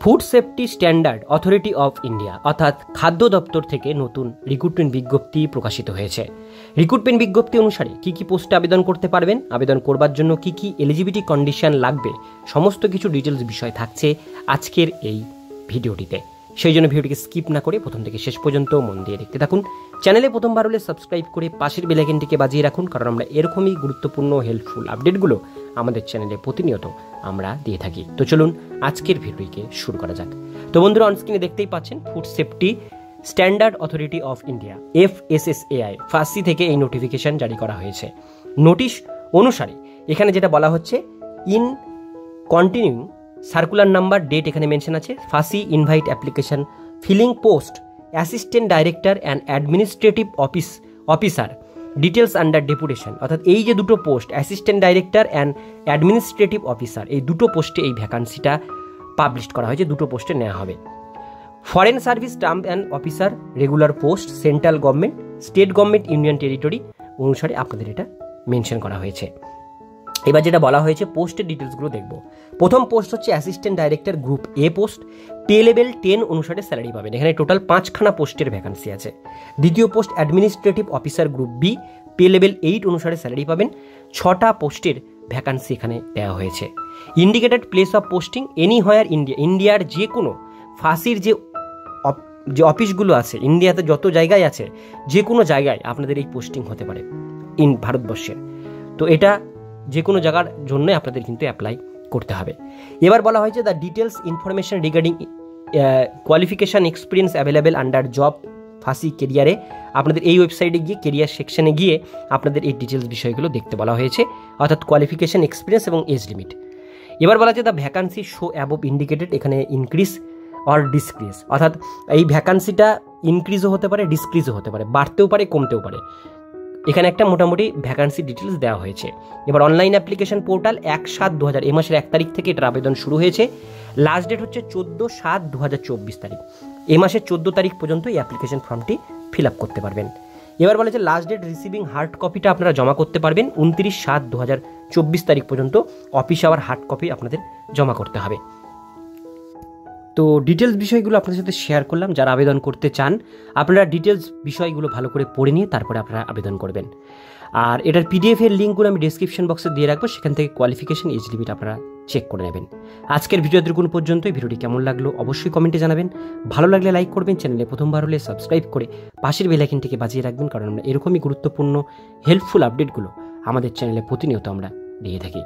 Food safety standard authority of India অর্থাৎ খাদ্য দপ্তর থেকে নতুন রিক্রুটমেন্ট বিজ্ঞপ্তি প্রকাশিত হয়েছে। রিক্রুটমেন্ট বিজ্ঞপ্তি অনুসারে কি কি পোস্টে আবেদন করতে পারবেন, আবেদন করবার জন্য কি কি এলিজিবিলিটি কন্ডিশন লাগবে, সমস্ত কিছু ডিটেলস বিষয় থাকছে আজকের এই ভিডিওটিতে। সেই জন্য ভিডিওটিকে স্কিপ না করে প্রথম থেকে শেষ পর্যন্ত মন দিয়ে দেখতে থাকুন। চ্যানেলে প্রথমবার হলে সাবস্ক্রাইব করে পাশের বেল আইকনটিকে বাজিয়ে রাখুন, কারণ আমরা এরকমই গুরুত্বপূর্ণ হেল্পফুল আপডেটগুলো আমাদের চ্যানেলে প্রতিনিয়ত আমরা দিয়ে থাকি। তো চলুন আজকের ভিডিওটিকে শুরু করা যাক। তো বন্ধুরা, অনস্ক্রিনে দেখতেই পাচ্ছেন food safety standard authority of India FSSAI ফার্সি থেকে এই নোটিফিকেশন জারি করা হয়েছে। নোটিশ অনুসারে এখানে যেটা বলা হচ্ছে, in continue circular number date এখানে মেনশন আছে, ফার্সি invite application filling post assistant director and administrative officer details under deputation. অর্থাৎ এই যে দুটো post, assistant director and administrative officer, এই দুটো পোস্টে এই ভ্যাকান্সিটা পাবলিশ করা হয়েছে, দুটো পোস্টে নেওয়া হবে। Foreign service stamp and officer regular post central government, state government, union territory অনুসারে আপনাদের এটা মেনশন করা হয়েছে। এবার যেটা বলা হয়েছে পোস্টের ডিটেলসগুলো দেখব। প্রথম পোস্ট হচ্ছে অ্যাসিস্ট্যান্ট ডাইরেক্টর গ্রুপ এ পোস্ট, পে লেভেল 10 অনুসারে স্যালারি পাবেন। এখানে টোটাল 5খানা পোস্টের ভ্যাকান্সি আছে। দ্বিতীয় post administrative officer group B, pay level 8 অনুসারে স্যালারি পাবেন। 6টা পোস্টের ভ্যাকান্সি এখানে দেওয়া হয়েছে। Indicated place of posting anywhere India, ইন্ডিয়ার যে কোনো ফাঁসির যে অফিসগুলো আছে, ইন্ডিয়াতে যত জায়গায় আছে, যে কোনো জায়গায় আপনাদের এই পোস্টিং হতে পারে ভারতবর্ষের। তো এটা যে কোনো জায়গার জন্য আপনাদের কিন্তু অ্যাপ্লাই করতে হবে। এবার বলা হয়েছে the details information regarding qualification experience available under job ফাঁসি কেরিয়ারে। আপনাদের এই ওয়েবসাইটে গিয়ে কেরিয়ার সেকশনে গিয়ে আপনাদের এই ডিটেলস বিষয়গুলো দেখতে বলা হয়েছে, অর্থাৎ কোয়ালিফিকেশান এক্সপিরিয়েন্স এবং এজ লিমিট। এবার বলা হচ্ছে the vacancy show above indicated, এখানে ইনক্রিজ অর ডিসক্রিজ, অর্থাৎ এই ভ্যাকান্সিটা ইনক্রিজও হতে পারে, ডিসক্রিজও হতে পারে, বাড়তেও পারে, কমতেও পারে। এখানে একটা মোটামুটি ভ্যাকান্সি ডিটেলস দেওয়া হয়েছে। এবার অনলাইন অ্যাপ্লিকেশন পোর্টাল 1/7/2000, এই মাসের 1 তারিখ থেকে এটার আবেদন শুরু হয়েছে। লাস্ট ডেট হচ্ছে 14/7/2024 তারিখ। এই মাসের 14 তারিখ পর্যন্ত এই অ্যাপ্লিকেশন ফর্মটি ফিল আপ করতে পারবেন। এবার বলেছে লাস্ট ডেট রিসিভিং হার্ড কপিটা আপনারা জমা করতে পারবেন 29/7/2024 তারিখ পর্যন্ত। অফিস আওয়ার হার্ড কপি আপনাদের জমা করতে হবে। তো ডিটেলস বিষয়গুলো আপনাদের সাথে শেয়ার করলাম। যারা আবেদন করতে চান আপনারা ডিটেলস বিষয়গুলো ভালো করে পড়ে নিয়ে তারপরে আপনারা আবেদন করবেন। আর এটার PDF এর লিঙ্কগুলো আমি ডেসক্রিপশন বক্সে দিয়ে রাখবো, সেখান থেকে কোয়ালিফিকেশন এজ লিমিট আপনারা চেক করে নেবেন। আজকের ভিডিওতে কোন পর্যন্ত, ভিডিওটি কেমন লাগলো অবশ্যই কমেন্টে জানাবেন। ভালো লাগলে লাইক করবেন, চ্যানেলে প্রথমবার হলে সাবস্ক্রাইব করে পাশের বেল আইকনটিকে বাজিয়ে রাখবেন, কারণ আমরা এরকমই গুরুত্বপূর্ণ হেল্পফুল আপডেটগুলো আমাদের চ্যানেলে প্রতিনিয়ত আমরা দিয়ে থাকি।